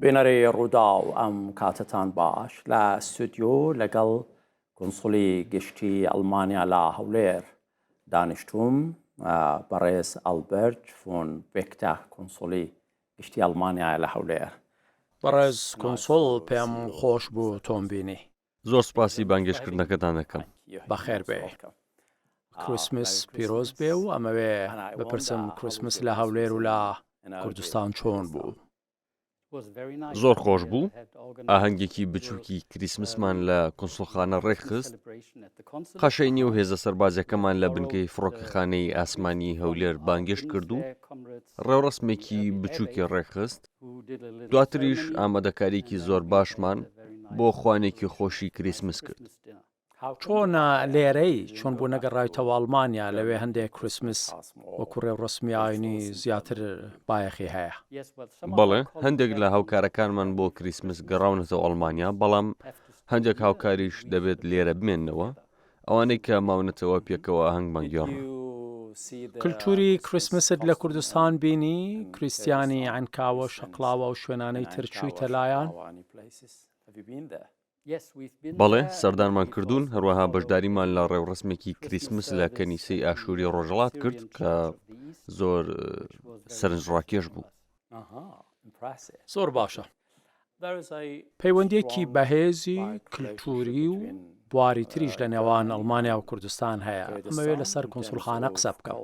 بێنەرێ ڕوودا و ئەم کاتتان باش لە ستودیۆ لەگەڵ کۆنسڵی گشتی ئەڵمانیا لە هەولێر دانیشتووم بەڕێز ئەلبەرت فۆن بێکتە کۆنسڵی گشتی ئەڵمانیا لە هەولێر. بەڕێز کۆنسڵ پێم خۆش بوو تۆم بینی. زۆر سپاسی بانگێشکردنەکەتان دەکەم. بەخێر بێ. کریسمس پیرۆز بێ و ئەمەوێ بپرسم کریسمس لە هەولێر و لە کوردستان چۆن بوو؟ زۆر خۆش بوو. ئاهەنگێکی بچووکی کریسمسمان لە کۆنسڵخانە ڕێکخست. خەشەینی و هێزە سەربازەکەمان لە بنکەی فڕۆکەخانەی ئاسمانی هەولێر بانگێشت کرد و ڕێوڕسمێکی بچووکی ڕێکخست. دواتریش ئامادەکاریکی زۆر باشمان بۆ خوانێکی خۆشی کریسمس کرد. چۆنە لێرەی چۆن بوو نەگەڕایتەوە ئەڵمانیا لەوێ هەندێک کریسمس وەکو ڕێوڕسمی ئاینی زیاتر بایەخی هەیە؟ بەڵێ هەندێک لە هاوکارەکانمان بۆ کریسمس گەڕاونەتەوە ئەڵمانیا، بەڵام هەندێک هاوکاریش دەبێت لێرە بمێننەوە، ئەوانەی کە ماونەتەوە پێکەوە ئاهەنگمان گێڕن. کللتوری کریسمست لە کوردستان بینی؟ کریسیانی عەنکاوە شەقڵاوە و شوێنانەی ترچوویتە لایەن؟ بەڵێ سەردانمان کردوون، هەروەها بەشداریمان لە ڕێوڕسمێکی کریسمس لە کەنیسەی ئاشووری ڕۆژهەڵات کرد کە زۆر سەرنجڕاکێش بوو. زۆر باشە. پەیوەندیەکی بەهێزی کللتوری و بواری تریش لە نێوان ئەڵمانیا و کوردستان هەیە. ئەمەوێ لەسەر کۆنسڵخانە قسە بکەم.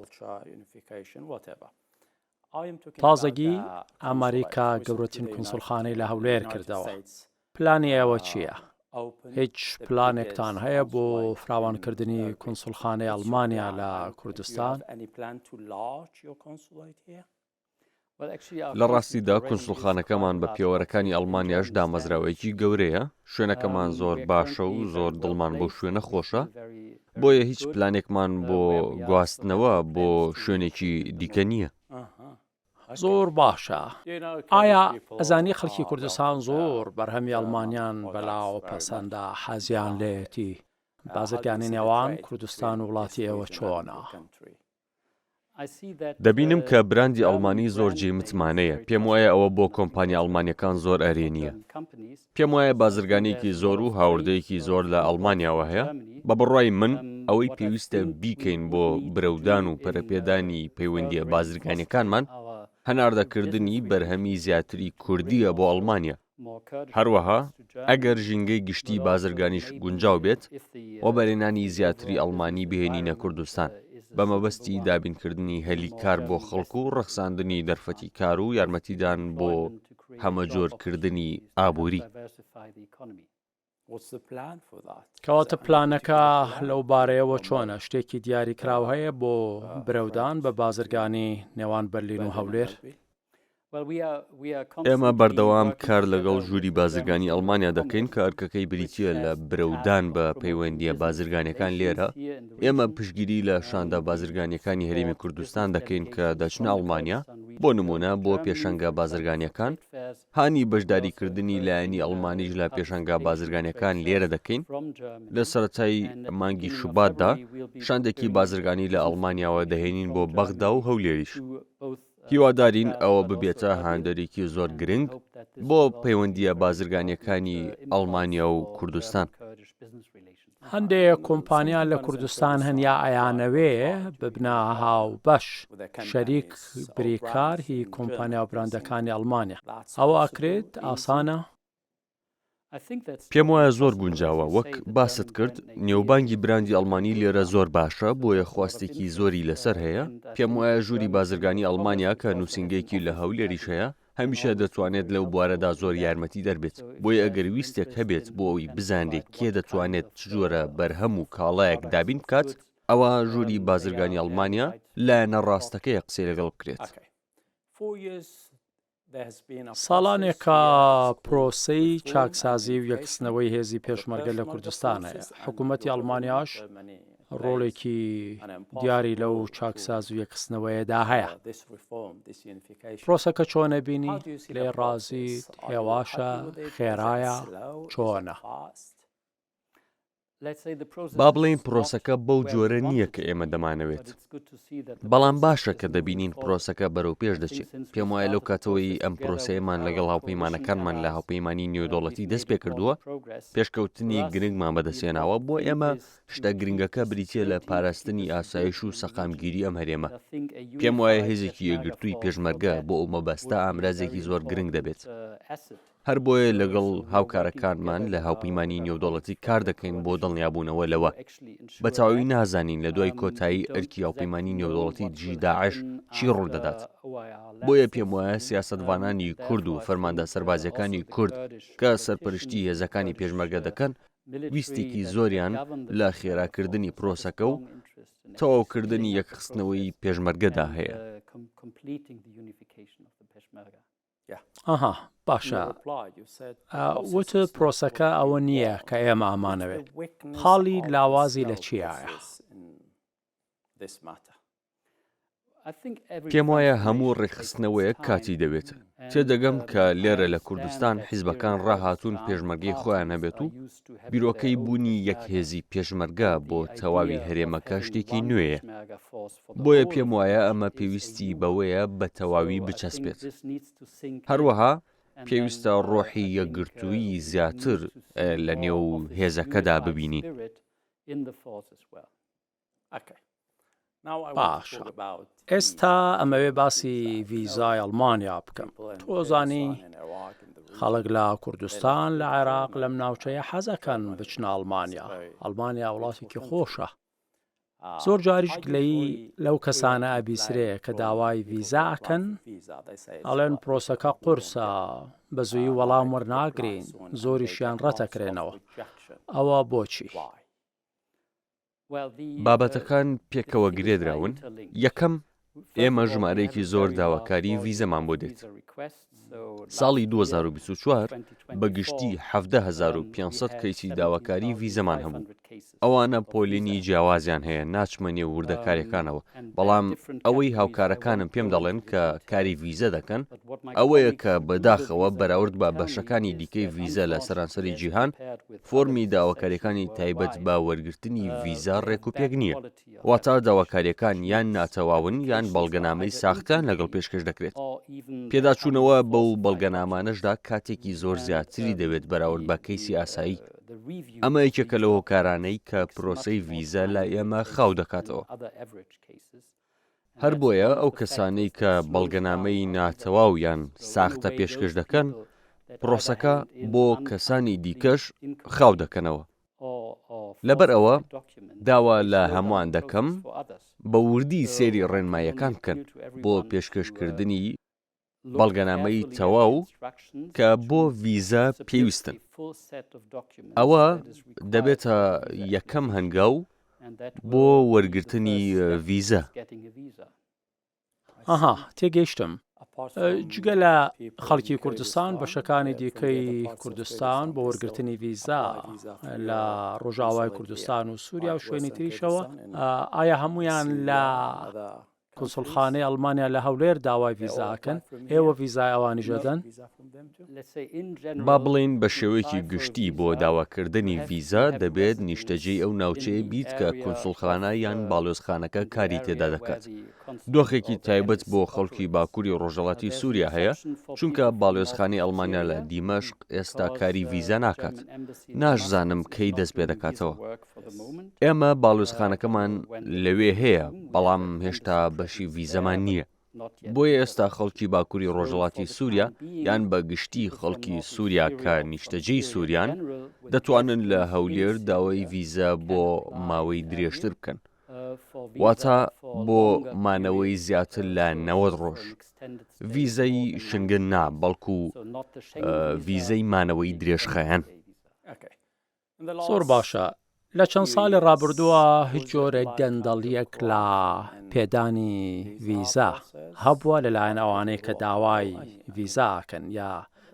تازەگی ئەمریکا گەورەترین کۆنسڵخانەی لە هەولێر کردەوە. پلانی ئێوە چییە؟ هیچ پلانێکتان هەیە بۆ فراوانکردنی کۆنسڵخانەی ئەڵمانیا لە کوردستان؟ لە ڕاستیدا کۆنسڵخانەکەمان بە پێوەرەکانی ئەڵمانیاش دامەزراوەیەکی گەورەیە. شوێنەکەمان زۆر باشە و زۆر دڵمان بۆ شوێنە خۆشە، بۆیە هیچ پلانێکمان بۆ گواستنەوە بۆ شوێنێکی دیکە نییە. زۆر باشە. ئایا ئەزانی خەڵکی کوردستان زۆر بەرهەمی ئەڵمانیان بەلاوە پەسەندە حەزیان لێتی؟ بازرگانی نێوان کوردستان و وڵاتی ئێوە چۆنە؟ دەبینم کە براندی ئەڵمانی زۆر جێمتمانەیە. پێم وایە ئەوە بۆ کۆمپانیا ئەڵمانیەکان زۆر ئەرێنیە. پێم وایە بازرگانێکی زۆر و هاوردەیەکی زۆر لە ئەڵمانیاوە هەیە. بە بڕوای من ئەوەی پێویستە بیکەین بۆ برەودان و پەرەپێدانی پەیوەندیە بازرگانیەکانمان هەناردەکردنی بەرهەمی زیاتری کوردیە بۆ ئەڵمانیا. هەروەها ئەگەر ژینگەی گشتی بازرگانیش گونجاو بێت و بەرهێنانی زیاتری ئەڵمانی بهێنینە کوردستان بە مەبەستی دابینکردنی هەلی کار بۆ خەڵکو و ڕەخساندنی دەرفەتی کار و یارمەتیدان بۆ هەمەجۆرکردنی ئابووری. کەواتە پلانەکە لەو بارەیەوە چۆنە؟ شتێکی دیاریکراو هەیە بۆ برەودان بە بازرگانی نێوان بەرلین و هەولێر؟ ئێمە بەردەوام کار لەگەڵ ژووری بازرگانی ئەڵمانیا دەکەین کە ئەرکەکەی بریتیە لە برەودان بە پەیوەندیە بازرگانیەکان لێرە. ئێمە پشگیری لە شاندا بازرگانیەکانی هەرێمی کوردستان دەکەین کە دەچنە ئەڵمانیا. بۆ نمونە بۆ پێشەنگە بازرگانیەکان هانی بەشداریکردنی لایەنی ئەڵمانیش لە پێشەنگە بازرگانیەکان لێرە دەکەین. لە سەرەتای مانگی شوباتدا شاندێکی بازرگانی لە ئەڵمانیاوە دەهێنین بۆ بەغدا و هەولێریش. هیوادارین ئەوە ببێتە هاندەرێکی زۆر گرنگ بۆ پەیوەندیە بازرگانیەکانی ئەڵمانیا و کوردستان. هەندێک کۆمپانیا لە کوردستان هەنیا ئەیانەوێ ببنە هاو بەش شەریک بریکار هی کۆمپانیا و براندەکانی ئەڵمانیا. ئەوە ئەکرێت ئاسانە؟ پێم وایە زۆر گونجاوە. وەک باست کرد نێوبانگی براندی ئەڵمانی لێرە زۆر باشە، بۆیە خواستێکی زۆری لەسەر هەیە. پێم وایە ژووری بازرگانی ئەڵمانیا کە نووسنگێکی لە هەولێریش هەیە هەمیشە دەتوانێت لەو بوارەدا زۆر یارمەتی دەربێت. بۆیە ئەگەر ویستێک هەبێت بۆ ئەوی بزانێت کێ دەتوانێت چ جۆرە بەرهەم و کاڵایەک دابین بکات، ئەوە ژووری بازرگانی ئەڵمانیا لایەنە ڕاستەکەی قسەی لەگەڵ بکرێت. ساڵانێکە پرۆسەی چاکسازی و یەکسنەوەی هێزی پێشمەرگە لە کوردستان هەیە. حکوومەتی ئەڵمانیاش ڕۆڵێکی دیاری لەو چاکساز و یەکسنەوەیەدا هەیە. پرۆسەکە چۆنە بینی؟ لێ ڕازیت؟ هێواشە؟ خێرایە؟ چۆنە؟ با بڵێن پرۆسەکە بەو جۆرە نییە کە ئێمە دەمانەوێت. بەڵام باشە کە دەبینین پرۆسەکە بەرەو پێش دەچێت. پێم وایە لەو کاتەوەی ئەم پرۆسەیەمان لەگەڵ هاوپەیمانەکانمان لە هاوپەیمانی نێودەوڵەتی دەست پێ کردووە، پێشکەوتنی گرنگمان بەدەستێناوە بۆ ئێمە شتە گرنگەکە بریتیە لە پاراستنی ئاسایش و سەقامگیری ئەم هەرێمە. پێم وایە هێزێکی یەکگرتووی پێشمەرگە بۆ ئەو مەبەستە ئامرازێکی زۆر گرنگ دەبێت. هەر بۆیە لەگەڵ هاوکارەکانمان لە هاوپەیمانی نێودەوڵەتی کار دەکەین بۆ دڵنیابوونەوە لەوە بە تەواوی نازانین لە دوای کۆتایی ئەرکی هاوپەیمانی نێودەوڵەتی دژی داعش چی ڕوودەدات. بۆیە پێم وایە سیاسەتوانانی کورد و فەرماندە سەربازیەکانی کورد کە سەرپەرشتی هێزەکانی پێشمەرگە دەکەن ویستێکی زۆریان لە خێراکردنی پرۆسەکە و تەواوکردنی یەکخستنەوەی پێشمەرگەدا هەیە. ئەها باشە، وتە پرۆسەکە ئەوە نییە کە ئێمە ئامانەوێت. خاڵی لاوازی لە چیایە؟ پێم وایە هەموو ڕێکخستنەوەیە کاتی دەوێت. تێدەگەم کە لێرە لە کوردستان حیزبەکان ڕاهاتوون پێشمەرگەی خۆیان هەبێت و بیرۆکەی بوونی یەکهێزی پێشمەرگە بۆ تەواوی هەرێمەکە شتێکی نوێیە. بۆیە پێم وایە ئەمە پێویستی بەوەیە بە تەواوی بچەسبێت. هەروەها پێویستە ڕۆحی یەکگرتووی زیاتر لە نێو هێزەکەدا ببینین. باشە، ئێستا ئەمەوێ باسی ڤیزای ئەڵمانیا بکەم. تۆزانی خەڵک لە کوردستان لە عێراق لەم ناوچەیە حەزەکەن بچنە ئەڵمانیا. ئەڵمانیا وڵاتێکی خۆشە. زۆر جاریش گلەیی لەو کەسانە ئەبیسرەیە کە داوای ڤیزاکەن، ئەڵێن پرۆسەکە قورسە، بە زووی وەڵام وەرناگرین، زۆریشیان ڕەتەکرێنەوە. ئەوە بۆچی؟ بابەتەکان پێکەوە گرێدراون. یەکەم، ئێمە ژمارەیەکی زۆر داواکاری ڤیزەمان بۆ دێت. ساڵی 2024 بەگشتی 17,500 کەیسی داواکاری ڤیزەمان هەبوو. ئەوانە پۆلینی جیاوازیان هەیە، ناچمە نێو وردەکاریەکانەوە. بەڵام ئەوەی هاوکارەکانم پێم دەڵێن کە کاری ڤیزە دەکەن ئەوەیە کە بەداخەوە بەراورد بە بەشەکانی دیکەی ڤیزە لە سەرانسەری جیهان، فۆرمی داواکاریەکانی تایبەت بە وەرگرتنی ڤیزا ڕێکوپێک نییە. واتە داواکاریەکان یان ناتەواون یان بەڵگەنامەی ساختان لەگەڵ پێشکەش دەکرێت. پێداچوونەوە بەو بەڵگەنامانەشدا کاتێکی زۆر زیاتری دەوێت بەراورد بە کەیسی ئاسایی. ئەمە یەکێکە لە هۆکارانەی کە پرۆسەی ڤیزە لە ئێمە خاو دەکاتەوە. هەر بۆیە ئەو کەسانەی کە بەڵگەنامەی ناتەواو یان ساختە پێشکەش دەکەن، پرۆسەکە بۆ کەسانی دیکەش خاو دەکەنەوە. لەبەر ئەوە داوا لە هەمووان دەکەم بە وردی سێری ڕێنماییەکان بکەن بۆ پێشکەشکردنی بەڵگەنامەی تەواو کە بۆ ڤیزە پێویستن. ئەوە دەبێتە یەکەم هەنگاو بۆ وەرگرتنی ڤیزە. ئەها تێگەیشتم. جگە لە خەڵکی کوردستان بەشەکانی دیکەی کوردستان بۆ وەرگرتنی ڤیزا لە ڕۆژاوای کوردستان و سووریا و شوێنی تریشەوە، ئایا هەمویان لە کۆنسڵخانەی ئەڵمانیا لە هەولێر داوای ڤیزاکەن؟ ئێوە ڤیزای ئەوانی ژەدەن؟ با بڵێن بە شێوەیەکی گشتی بۆ داواکردنی ڤیزا دەبێت نیشتەجێی ئەو ناوچەیە بیت کە کۆنسڵخانە یان باڵۆزخانەکە کاری تێدا دەکات. دۆخێکی تایبەت بۆ خەڵکی باکووری ڕۆژهەڵاتی سووریا هەیە، چونکە باڵۆزخانەی ئەڵمانیا لە دیمەشق ئێستا کاری ڤیزا ناکات. ناشزانم کەی دەست پێ دەکاتەوە. ئێمە باڵۆزخانەکەمان لەوێ هەیە، بەڵام هێشتا بەشی ڤیزەمان نییە. بۆیە ئێستا خەڵکی باکووری ڕۆژهەڵاتی سووریا یان بە گشتی خەڵکی سووریا کە نیشتەجێی سووریان دەتوانن لە هەولێر داوای ڤیزە بۆ ماوەی درێژتر بکەن، واتە بۆ مانەوەی زیاتر لە 90 ڕۆژ. ڤیزەی شنگن نا، بەڵکو ڤیزەی مانەوەی درێژخایەن. زۆر باشە. لە چەند ساڵی ڕابردووە هیچ جۆرە گەندەڵیەک لە پێدانی ڤیزا هەبووە لەلایەن ئەوانەی کە داوای ڤیزاکەن یا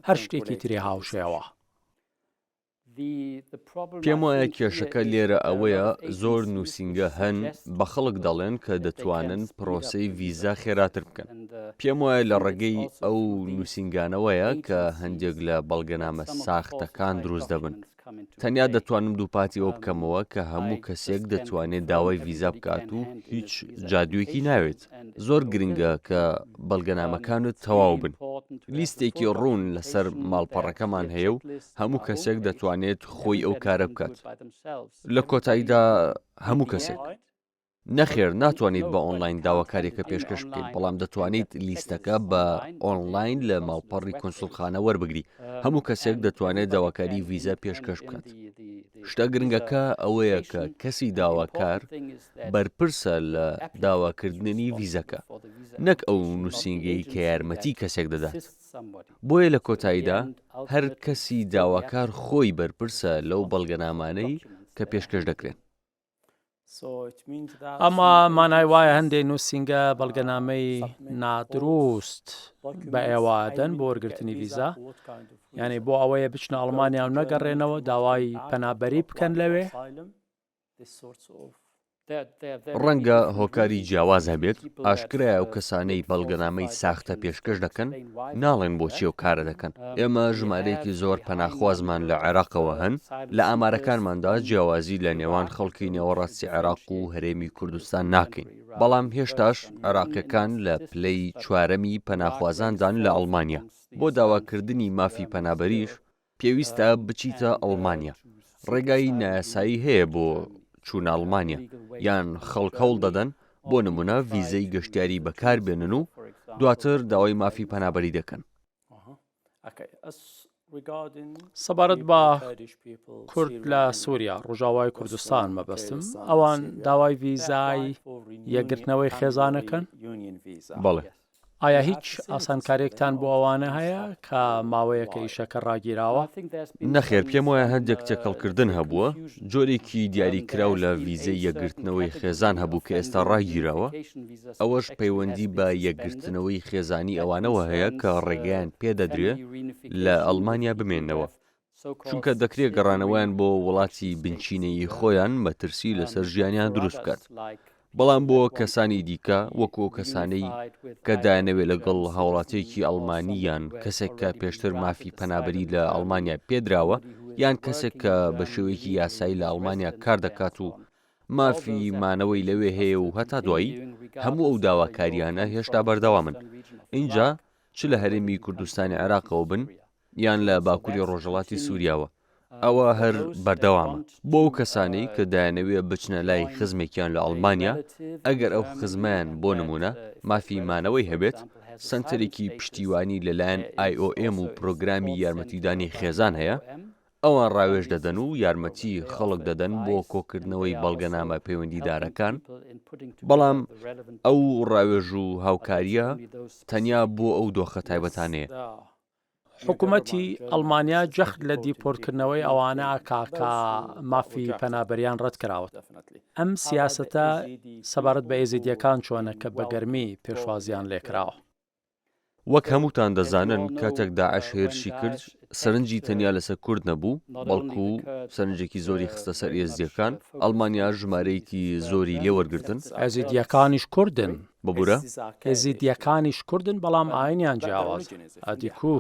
هەر شتێکی تری هاوشێوە؟ پێم وایە کێشەکە لێرە ئەوەیە زۆر نووسینگە هەن بە خەڵک دەڵێن کە دەتوانن پرۆسەی ڤیزا خێراتر بکەن. پێم وایە لە ڕێگەی ئەو نووسینگانەوەیە کە هەندێک لە بەڵگەنامە ساختەکان دروست دەبن. تەنیا دەتوانم دووپاتی ئەو بکەمەوە کە هەموو کەسێک دەتوانێت داوای ڤیزا بکات و هیچ جادوویەکی ناوێت. زۆر گرنگە کە بەڵگەنامەکانت تەواو بن. لیستێکی ڕوون لەسەر ماڵپەڕەکەمان هەیە و هەموو کەسێک دەتوانێت خۆی ئەو کارە بکات. لە کۆتاییدا هەموو کەسێک. نەخێر ناتوانیت بە ئۆنلاین داواکاریەکە پێشکەش بکەیت، بەڵام دەتوانیت لیستەکە بە ئۆنلاین لە ماڵپەڕی کۆنسوڵخانە وەربگری. هەموو کەسێک دەتوانێت داواکاری ڤیزا پێشکەش بکات. شتە گرنگەکە ئەوەیە کە کەسی داواکار بەرپرسە لە داواکردنی ڤیزەکە، نەک ئەو نووسینگەی کە یارمەتی کەسێک دەدات. بۆیە لە کۆتاییدا هەر کەسی داواکار خۆی بەرپرسە لەو بەڵگەنامانەی کە پێشکەش دەکرێن. ئەمە مانای وایە هەندێک نووسینگە بەڵگەنامەی نادروست بە ئێوادەن بۆ وەرگرتنی ڤیزا، یعنی بۆ ئەوەیە بچنە ئەڵمانیا و نەگەڕێنەوە داوای پەنابەری بکەن لەوێ. ڕەنگە هۆکاری جیاواز هەبێت، ئاشکرایە ئەو کەسانەی بەڵگەنامەی ساختە پێشکەش دەکەن ناڵێن بۆچی ئەو کارە دەکەن. ئێمە ژمارەیەکی زۆر پەناخوازمان لە عێراقەوە هەن. لە ئامارەکانماندا جیاوازی لە نێوان خەڵکی نێوەڕاستی عێراق و هەرێمی کوردستان ناکەین، بەڵام هێشتاش عێراقیەکان لە پلەی چوارەمی پەناخوازاندان لە ئەڵمانیا. بۆ داواکردنی مافی پەنابەریش پێویستە بچیتە ئەڵمانیا. ڕێگای نایاسایی هەیە بۆ چوونە ئەڵمانیا، یان خەڵک هەوڵ دەدەن بۆ نمونە ڤیزەی گەشتیاری بەکاربێنن و دواتر داوای مافی پەنابەری دەکەن. سەبارەت بە کورد لە سووریا ڕۆژاوای کوردستان مەبەستم، ئەوان داوای ڤیزای یەکگرتنەوەی خێزانەکەن؟ بەڵێ. ئایا هیچ ئاسانکارێکتان بۆ ئەوانە هەیە کە ماوەیەکە ئیشەکە ڕاگیراوە؟ نەخێر، پێم وایە هەندێک تێکەڵکردن هەبووە. جۆرێکی دیاریکراو لە ڤیزەی یەکگرتنەوەی خێزان هەبوو کە ئێستا ڕاگیراوە. ئەوەش پەیوەندی بە یەکگرتنەوەی خێزانی ئەوانەوە هەیە کە ڕێگەیان پێدەدرێ لە ئەڵمانیا بمێننەوە، چونکە دەکرێت گەڕانەوەیان بۆ وڵاتی بنچینەیی خۆیان مەترسی لەسەر ژیانیان دروست بکات. بەڵام بۆ کەسانی دیکە وەکو کەسانەی کە دایانەوێت لەگەڵ هاوڵاتێکی ئەڵمانی یان کەسێک کە پێشتر مافی پەنابەری لە ئەڵمانیا پێدراوە، یان کەسێک کە بە شێوەیەکی یاسایی لە ئەڵمانیا کار دەکات و مافی مانەوەی لەوێ هەیە و هەتا دوایی، هەموو ئەو داواکاریانە هێشتا بەردەوامن. اینجا چ لە هەرێمی کوردستانی عێراقەوە بن یان لە باکووری ڕۆژهەڵاتی سووریاوە، ئەوە هەر بەردەوامە. بۆ ئەو کەسانەی کە دایانەوێ بچنە لای خزمێکیان لە ئەڵمانیا، ئەگەر ئەو خزمیان بۆ نمونە مافی مانەوەی هەبێت، سنتەرێکی پشتیوانی لەلایەن IOM و پرۆگرامی یارمەتیدانی خێزان هەیە، ئەوان ڕاوێژ دەدەن و یارمەتی خەڵک دەدەن بۆ کۆکردنەوەی بەڵگەنامە پەیوەندیدارەکان. بەڵام ئەو ڕاوێژ و هاوکاریە تەنیا بۆ ئەو دۆخە تایبەتانەیە. حکوومەتی ئەڵمانیا جەخت لە دیپۆرتکردنەوەی ئەوانە ئاکاکە مافی پەنابەریان ڕەت کراوە. ئەم سیاسەتە سەبارەت بە ئێزیدیەکان چۆنە کە بە گەرمی پێشوازیان لێکراوە؟ وەک هەمووتان دەزانن، کاتێک داعش هێرشی کرد، سەرنجی تەنیا لەسەر کورد نەبوو، بەڵکو سەرنجێکی زۆری خستە سەر ئێزدیەکان. ئەڵمانیا ژمارەیەکی زۆری لێوەرگرتن. ئێزیدیەکانیش کوردن. ببوورە؟ ئێزیدیەکانیش کوردن، بەڵام ئاینیان جیاواز. ئەدیکو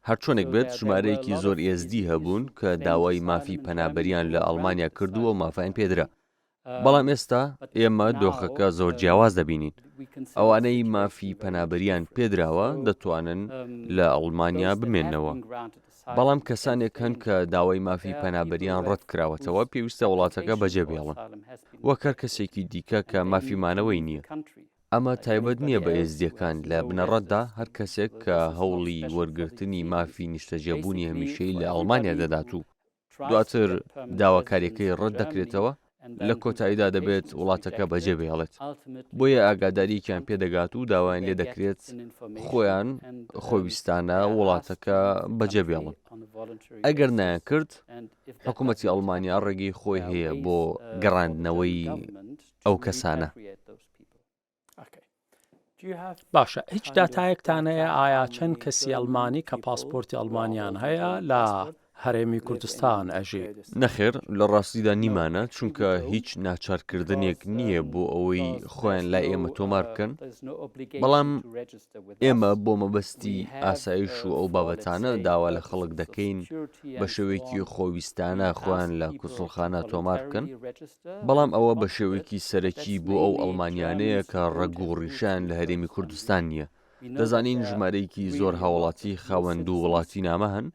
هەرچۆنێک بێت ژمارەیەکی زۆر ئێزدی هەبوون کە داوای مافی پەنابەریان لە ئەڵمانیا کردووە و مافیان پێدرا. بەڵام ئێستا ئێمە دۆخەکە زۆر جیاواز دەبینین. ئەوانەی مافی پەنابەریان پێدراوە دەتوانن لە ئەڵمانیا بمێننەوە. بەڵام کەسانێک هەن کە داوای مافی پەنابەریان ڕەت کراوەتەوە پێویستە وڵاتەکە بەجێبێڵن، وەک هەر کەسێکی دیکە کە مافیمانەوەی نییە. ئەمە تایبەت نییە بە ئێزدیەکان. لە بنەڕەتدا هەر کەسێک کە هەوڵی وەرگرتنی مافی نیشتەجێبوونی هەمیشەی لە ئەڵمانیا دەدات و دواتر داواکاریەکەی ڕەت دەکرێتەوە، لە کۆتاییدا دەبێت وڵاتەکە بەجێبێڵێت. بۆیە ئاگاداریکیان پێدەگات و داوایان لێ دەکرێت خۆیان خۆویستانە وڵاتەکە بەجێبێڵن. ئەگەر نایان کرد، حکوومەتی ئەڵمانیا ڕێگەی خۆی هەیە بۆ گەڕاندنەوەی ئەو کەسانە. باشە، هیچ داتایەکتان هەیە ئایا چەند کەسی ئەڵمانی کە پاسپۆرتی ئەڵمانیان هەیە لە هەرێمی کوردستان ئەژێت. نەخێر لە ڕاستیدا نیمانە چونکە هیچ ناچارکردنێک نییە بۆ ئەوەی خۆیان لای ئێمە تۆمار بکەن، بەڵام ئێمە بۆ مەبەستی ئاسایش و ئەو بابەتانە داوا لە خەڵک دەکەین بە شێوەیەکی خۆویستانە خۆیان لە کوسڵخانە تۆمار بکەن، بەڵام ئەوە بە شێوەیەکی سەرەکی بۆ ئەو ئەڵمانیانەیە کە ڕێگو و ڕیشان لە هەرێمی کوردستان نییە. دەزانین ژمارەیەکی زۆر هاوڵاتی خاوەند و وڵاتی نامە هەن،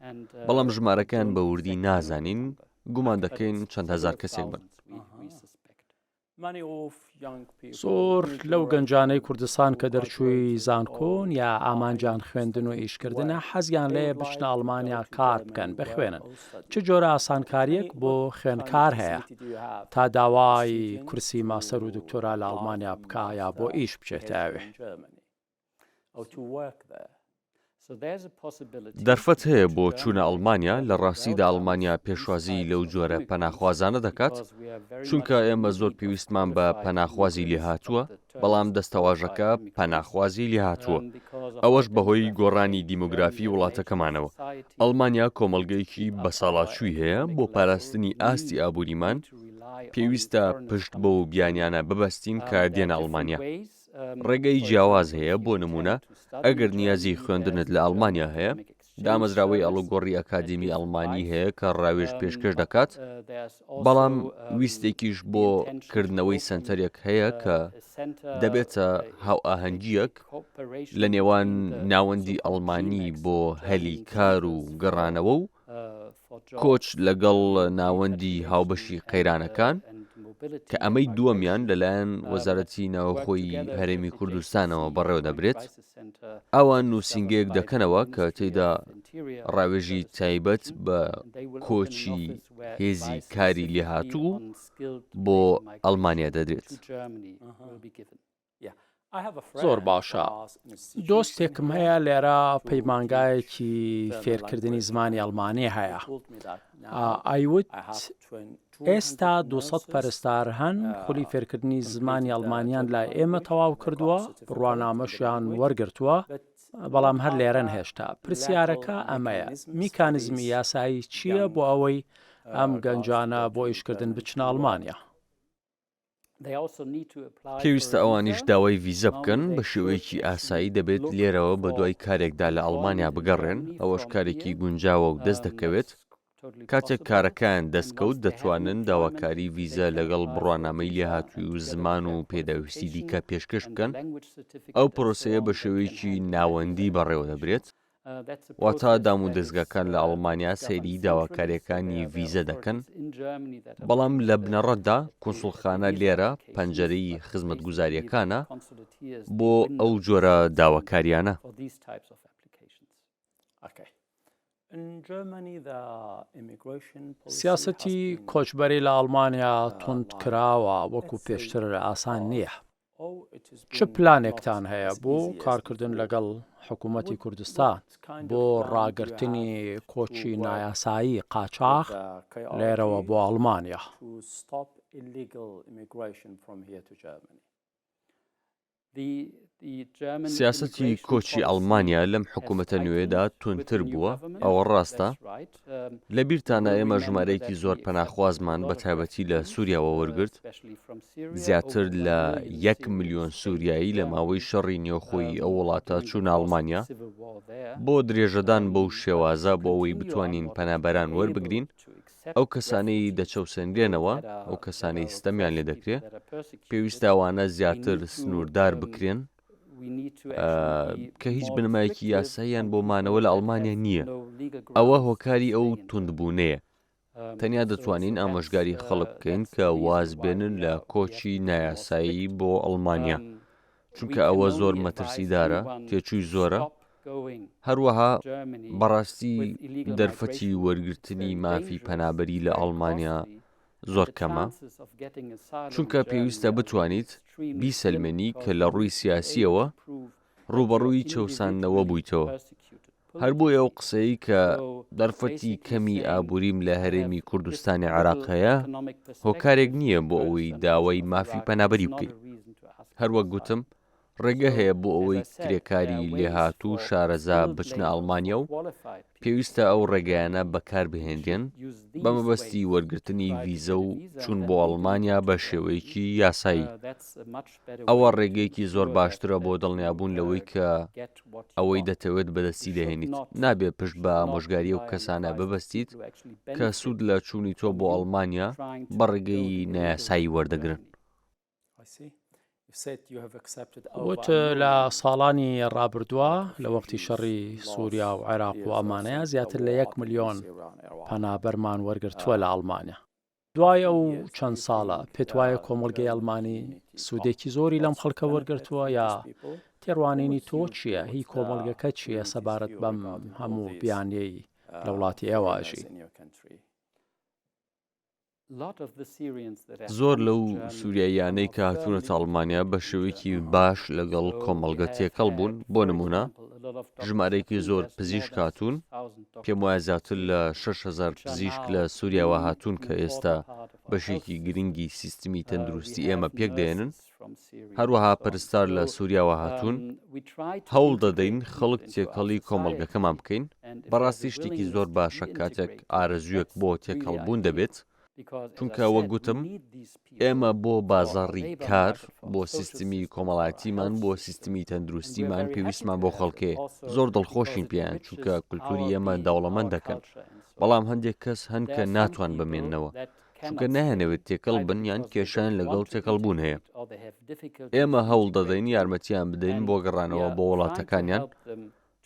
بەڵام ژمارەکان بە وردی نازانین، گومان دەکەین چەند هەزار کەسێک بن. زۆر لەو گەنجانەی کوردستان کە دەرچووی زانکۆن یا ئامانجان خوێندن و ئیشکردنە حەزیان لێ بچنە ئەڵمانیا کار بکەن بخوێنن. چ جۆرە ئاسانکاریەک بۆ خوێندکار هەیە تا داوای کورسی ماستەر و دکتۆرا لە ئەڵمانیا بکە یا بۆ ئیش بچێتەوێ؟ دەرفەت هەیە بۆ چوونە ئەڵمانیا، لە ڕاستیدا ئەڵمانیا پێشوازی لەو جۆرە پەناخوازانە دەکات، چونکە ئێمە زۆر پێویستمان بە پەناخوازی لێهاتووە، بەڵام دەستەواژەکە پەناخوازی لێهاتووە، ئەوەش بەهۆی گۆڕانی دیموگرافی وڵاتەکەمانەوە. ئەڵمانیا کۆمەڵگەیەکی بەساڵاتچووی هەیە بۆ پاراستنی ئاستی ئابووریمان، پێویستە پشت بۆ و بیانیانە ببەستین کە دێنە ئەڵمانیا. ڕێگەی جیاواز هەیە، بۆ نمونە ئەگەر نیازی خوێندنت لە ئەڵمانیا هەیە، دامەزراوەی ئەڵوگۆڕی ئەکادمی ئەڵمانی هەیە کە ڕاوێژ پێشکەش دەکات، بەڵام ویستێکیش بۆ کردنەوەی سنتەرێک هەیە کە دەبێتە هاوئاهەنگیەک لە نێوان ناوەندی ئەڵمانی بۆ هەلی کار و گەڕانەوە و کۆچ لەگەڵ ناوەندی هاوبەشی قەیرانەکان، کە ئەمەی دووەمیان لەلایەن وەزارەتی ناوخۆی هەرێمی کوردستانەوە بەڕێوە دەبرێت. ئەوان نووسینگەیەک دەکەنەوە کە تێیدا ڕاوێژی تایبەت بە کۆچی هێزی کاری لێهاتوو بۆ ئەڵمانیا دەدرێت. زۆر باشە. دۆستێکم هەیە لێرە پەیمانگایەکی فێرکردنی زمانی ئەڵمانی هەیە. ئایوت ئێستا 200 پەرستار هەن خولی فێرکردنی زمانی ئەڵمانیان لای ئێمە تەواو کردووە، بڕوانامەشیان وەرگرتووە، بەڵام هەر لێرەن هێشتا. پرسیارەکە ئەمەیە، میکانیزمی یاسایی چییە بۆ ئەوەی ئەم گەنجانە بۆ ئیشکردن بچنە ئەڵمانیا؟ پێویستە ئەوانیش داوای ڤیزە بکەن، بە شێوەیەکی ئاسایی دەبێت لێرەوە بە دوای کارێکدا لە ئەڵمانیا بگەڕێن، ئەوەش کارێکی گونجاوە و دەست دەکەوێت. کاتێک کارەکان دەستکەوت دەتوانن داواکاری ڤیزە لەگەڵ بڕوانامەی لێهاتووی و زمان و پێداویستی دیکە پێشکەش بکەن. ئەو پرۆسەیە بە شێوەیەکی ناوەندی بەڕێوە دەبرێت، واتە دام و دەستگاکان لە ئەڵمانیا سەیری داواکاریەکانی ڤیزە دەکەن، بەڵام لە بنەڕەتدا کونسڵخانە لێرە پەنجەرەی خزمەتگوزاریەکانە بۆ ئەو جۆرە داواکاریانە. سیاسەتی کۆچبەری لە ئەڵمانیا توند کراوە، وەکو پێشتر ئاسان نییە. چ پلانێکتان هەیە بۆ کارکردن لەگەڵ حکوومەتی کوردستان بۆ ڕاگررتنی کۆچی نایاسایی قاچاق لێرەوە بۆ ئەڵمانیا؟ سیاسەتی کۆچی ئەڵمانیا لەم حکوومەتە نوێدا تونتر بووە، ئەوە ڕاستە. لە بیرتانە ئێمە ژمارەیەکی زۆر پەناخوازمان بە تایبەتی لە سووریاوە وەرگرت، زیاتر لە 1 ملیۆن سووریایی لە ماوەی شەڕی نێوخۆی ئەو وڵاتە چوون ئەڵمانیا، بۆ درێژەدان بەو شێوازە بۆ ئەوەی بتوانین پەنابەران وەربگرین. ئەو کەسانەی دەچەوسێنرێنەوە، ئەو کەسانەی ستەمیان لێ دەکرێت، پێویستە ئەوانە زیاتر سنووردار بکرێن کە هیچ بنەمایەکی یاساییان بۆ مانەوە لە ئەڵمانیا نییە. ئەوە هۆکاری ئەو توندبوونەیە. تەنیا دەتوانین ئامۆژگاری خەڵک بکەین کە واز بێنن لە کۆچی نایاسایی بۆ ئەڵمانیا، چونکە ئەوە زۆر مەترسیدارە، تێچووی زۆرە. هەروەها بەڕاستی دەرفەتی وەرگرتنی مافی پەنابەری لە ئەڵمانیا زۆر کەمە، چونکە پێویستە بتوانیت بیسەلمێنی کە لە ڕووی سیاسیەوە ڕوبەڕووی چەوسانەوە بوویتەوە. هەر بۆ ئەو قسەی کە دەرفەتی کەمی ئابووریم لە هەرێمی کوردستانی عێراق هەیە، هۆکارێک نییە بۆ ئەوەی داوای مافی پەنابەری بکەیت. هەروەک گوتم، ڕێگە هەیە بۆ ئەوەی کرێکاری لێهاتوو شارەزا بچنە ئەڵمانیا و پێویستە ئەو ڕێگەیانە بەکاربهێنرێن بە مەبەستی وەرگرتنی ڤیزە و چوون بۆ ئەڵمانیا بە شێوەیەکی یاسایی. ئەوە ڕێگەیەکی زۆر باشترە بۆ دڵنیابوون لەوەی کە ئەوەی دەتەوێت بەدەستی دەهێنیت، نابێت پشت بە ئامۆژگاریە و کەسانە ببەستیت کە سوود لە چوونی تۆ بۆ ئەڵمانیا بە ڕێگەی نایاسایی وەردەگرن. وت لە ساڵانی ڕابردووە لە وەختی شەڕی سووریا و عێراق و ئەمانەیە زیاتر لە 1 ملیۆن پەنابەرمان وەرگرتووە لە ئەڵمانیا. دوای ئەو چەند ساڵە پێت وایە کۆمەڵگەی ئەڵمانی سوودێکی زۆری لەم خەڵکە وەرگرتووە یا تێڕوانینی تۆ چییە؟ هی کۆمەڵگەکە چییە سەبارەت بەم هەموو بیانیەی لە وڵاتی ئێواژی؟ زۆر لەو سووریاییانەی کە هاتوونەتە ئەڵمانیا بە شێوەیەکی باش لەگەڵ کۆمەڵگە تێکەڵ بوون. بۆ نمونە ژمارەیەکی زۆر پزیشک هاتوون، پێم وایە زیاتر لە 6,000 پزیشک لە سووریاوە هاتوون کە ئێستا بەشێکی گرنگی سیستمی تەندروستی ئێمە پێک دێنن. هەروەها پەرستار لە سووریاوە هاتوون. هەوڵ دەدەین خەڵک تێکەڵی کۆمەڵگەکەمان بکەین. بەڕاستی شتێکی زۆر باشە کاتێک ئارەزوویەک بۆ تێکەڵبوون دەبێت، چونکە وە گوتم ئێمە بۆ بازاڕی کار، بۆ سیستمی کۆمەڵایەتیمان، بۆ سیستمی تەندروستیمان پێویستمان بۆ خەڵکێ. زۆر دڵخۆشین پێیان چونکە کولتوری ئێمە دەوڵەمەند دەکەن، بەڵام هەندێک کەس هەن کە ناتوان بمێننەوە چونکە نەهێنەوێت تێکەڵ بن یان کێشان لەگەڵ تێکەڵبوون هەیە. ئێمە هەوڵ دەدەین یارمەتیان بدەین بۆ گەڕانەوە بۆ وڵاتەکانیان،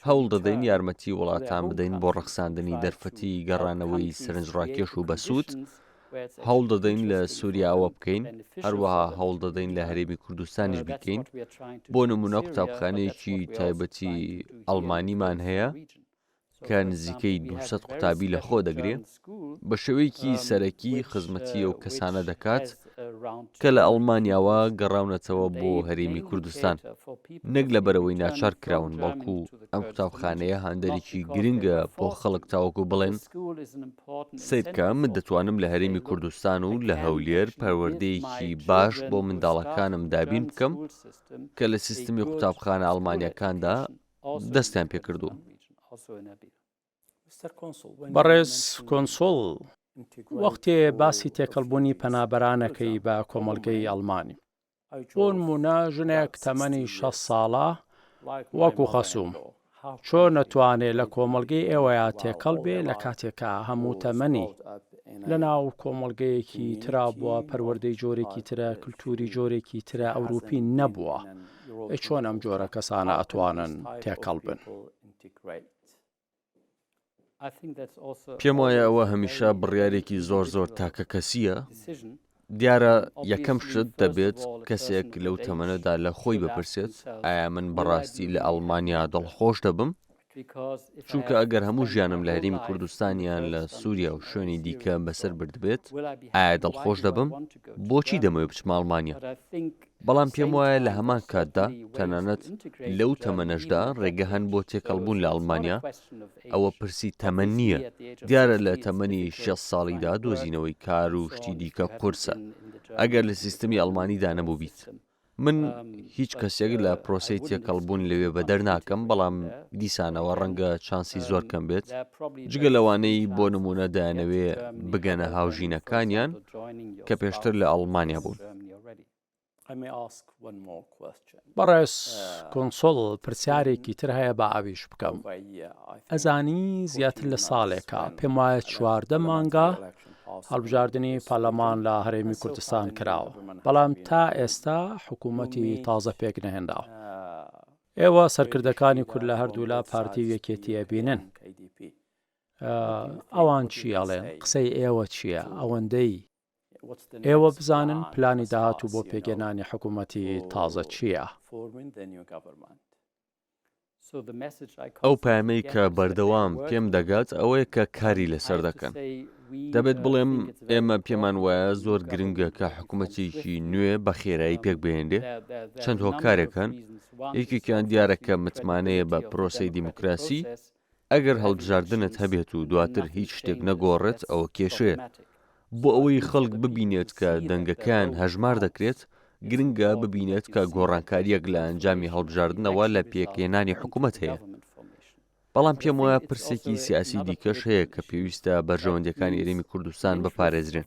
هەوڵ دەدەین یارمەتی وڵاتان بدەین بۆ ڕەخساندنی دەرفەتی گەڕانەوەی سەرنجڕاکێش و بەسوود. هەوڵ دەدەین لە سووریاوە بکەین، هەروەها هەوڵ دەدەین لە هەرێمی کوردستانیش بکەین. بۆ نمونە قوتابخانەیەکی تایبەتی ئەڵمانیمان هەیە کە نزیکەی 200 قوتابی لە خۆ دەگرێت، بە شێوەیەکی سەرەکی خزمەتی ئەو کەسانە دەکات کە لە ئەڵمانیاوە گەڕاونەتەوە بۆ هەرێمی کوردستان. نەک لەبەرەوەی ناچار کراون، بەڵکو ئەم قوتابخانەیە هاندێکی گرنگە بۆ خەڵک تاوەکو بڵێن سیرکە من دەتوانم لە هەرێمی کوردستان و لە هەولێر پەروەردەیەکی باش بۆ منداڵەکانم دابین بکەم کە لە سیستمی قوتابخانە ئەڵمانیەکاندا دەستیان پێکردو. بەڕێز کۆنسۆڵ، وەختێ باسی تێکەڵبوونی پەنابەرانەکەی بە کۆمەڵگەی ئەڵمانی، بۆ نمونە ژنێک تەمەنی 6 ساڵە وەکو خەسووم چۆن نەتوانێت لە کۆمەڵگەی ئێوەیە تێکەڵ بێ لە کاتێکە هەموو تەمەنی لە ناو کۆمەڵگەیەکی ترا بووە، پەروەردەی جۆرێکی ترە، کللتوری جۆرێکی ترە ئەوروپی نەبووە. چۆن ئەم جۆرە کەسانە ئەتوانن تێکەڵ بن؟ پێم وایە ئەوە هەمیشە بڕیارێکی زۆر تاکە کەسیە. دیارە یەکەم شت دەبێت کەسێک لەو تەمەنەدا لە خۆی بپرسێت ئایا من بەڕاستی لە ئەڵمانیا دڵخۆش دەبم؟ چونکە ئەگەر هەموو ژیانم لە هەرێمی کوردستانیان لە سووریا و شوێنی دیکە بەسەر بردبێت ئایا دڵخۆش دەبم؟ بۆچی دەمەوێت بچمە ئەڵمانیا؟ بەڵام پێم وایە لە هەمان کاتدا تەنانەت لەو تەمەنەشدا ڕێگە هەن بۆ تێکەڵبوون لە ئەڵمانیا. ئەوە پرسی تەمەن نییە. دیارە لە تەمەنی 6 ساڵیدا دۆزینەوەی کار و شتی دیکە قورسە ئەگەر لە سیستمی ئەڵمانیدا نەبوو بیت. من هیچ کەسێک لە پرۆسەی تێکەڵبوون لەوێ بەدەر ناکەم، بەڵام دیسانەوە ڕەنگە چانسی زۆر کەم بێت، جگە لەوانەی بۆ نمونە دایانەوێ بگەنە هاوژینەکانیان کە پێشتر لە ئەڵمانیا بوون. بەڕێز کۆنسۆڵ، پرسیارێکی تر هەیە بە ئاویش بکەم. ئەزانی زیاتر لە ساڵێکە پێم وایە 14 مانگە هەڵبژاردننی پارلەمان لە هەرێمی کوردستان کراوە، بەڵام تا ئێستا حکوومەتی تازە پێک نەهێنراوە. ئێوە سەرکردەکانی کورد لە هەردوو لا پارتی یەکێتیە بینن. ئەوان چی ئەڵێن؟ قسەی ئێوە چییە؟ ئەوەندەی ئێوە بزانن پلانی داهاتوو بۆ پێگەێنانی حکوومەتی تازە چییە؟ ئەو پامەی کە بەردەوام پێم دەگات ئەوەیە کە کاری لەسەر دەکەن. دەبێت بڵێم ئێمە پێمان وایە زۆر گرنگە کە حکوومەتێکی نوێ بە خێرایی پێک بهێنرێ. چەند هۆکارێکن، یەکێکیان دیارەکە متمانەیە بە پرۆسەی دیموکراسی. ئەگەر هەڵبژاردنت هەبێت و دواتر هیچ شتێک نەگۆڕێت ئەوە کێشەیە. بۆ ئەوەی خەڵک ببینێت کە دەنگەکان هەژمار دەکرێت، گرنگە ببینێت کە گۆڕانکاریەک لە ئەنجامی هەڵبژاردنەوە لە پێکهێنانی حکوومەت هەیە. بەڵام پێم وایە پرسێکی سیاسی دیکەش هەیە کە پێویستە بەرژەوەندەکانی هەرێمی کوردستان بپارێزرێن.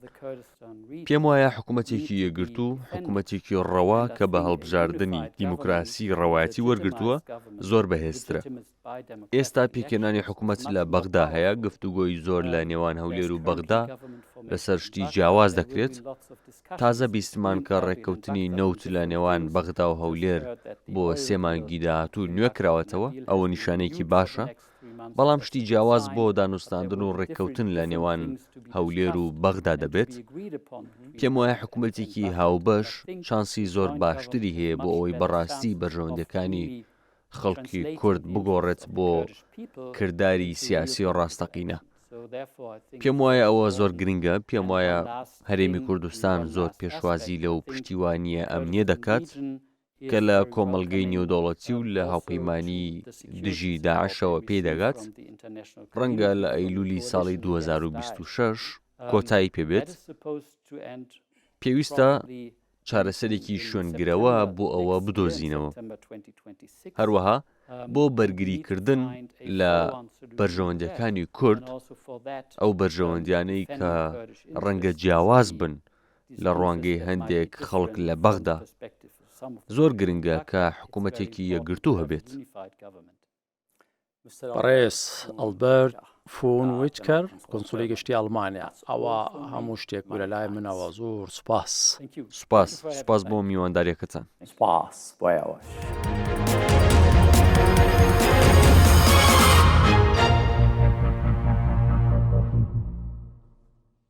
پێم وایە حکوومەتێکی یەکگرت و حکوومەتێکی ڕەوا کە بە هەڵبژاردننی دیموکراسی ڕەوایەتی وەرگرتووە زۆر بەهێزترە. ئێستا پێکهێنانی حکوومەت لە بەغدا هەیە، گفتوگۆی زۆر لە نێوان هەولێر و بەغدا لەسەر شتی جیاواز دەکرێت. تازە بیستمان کە ڕێککەوتنی نەوت لە نێوان بەغدا و هەولێر بۆ 3 مانگی داهاتوو نوێ کراوەتەوە، ئەوە نیشانەیەکی باشە. بەڵام شتی جیاواز بۆ دانوستاندن و ڕێککەوتن لە نێوان هەولێر و بەغدا دەبێت. پێم وایە حکوومەتێکی هاوبەش شانسی زۆر باشتری هەیە بۆ ئەوەی بەڕاستی بەرژەوەندەکانی خەڵکی کورد بگۆڕێت بۆ کردداری سیاسی و ڕاستەقینە. پێم وایە ئەوە زۆر گرنگە. پێم وایە هەرێمی کوردستان زۆر پێشوازی لەو پشتیوانیە ئەمنیە دەکات کە لە کۆمەڵگەی نێودەوڵەتی و لە هاوپەیمانی دژی داعشەوە پێدەگات. ڕەنگە لە ئەیلولی ساڵی 2026 کۆتایی پێبێت. پێویستە چارەسەرێکی شوێنگرەوە بۆ ئەوە بدۆزینەوە. هەروەها بۆ بەرگریکردن لە بەرژەوەندەکانی کورد، ئەو بەرژەوەندیانەی کە ڕەنگە جیاواز بن لە ڕوانگەی هەندێک خەڵک لە بەغدا، زۆر گرنگە کە حکوومەتێکی یەکگرتوو هەبێت. بەڕێز ئەلبەرت فۆن ویتکەر، کۆنسولی گەشتی ئەڵمانیا. ئەوە هەموو شتێک بوو لە لای منەوە. زۆر سوپاس. سوپاس بۆ میوانداریەکەتان. سپاس بۆ ئەوەش.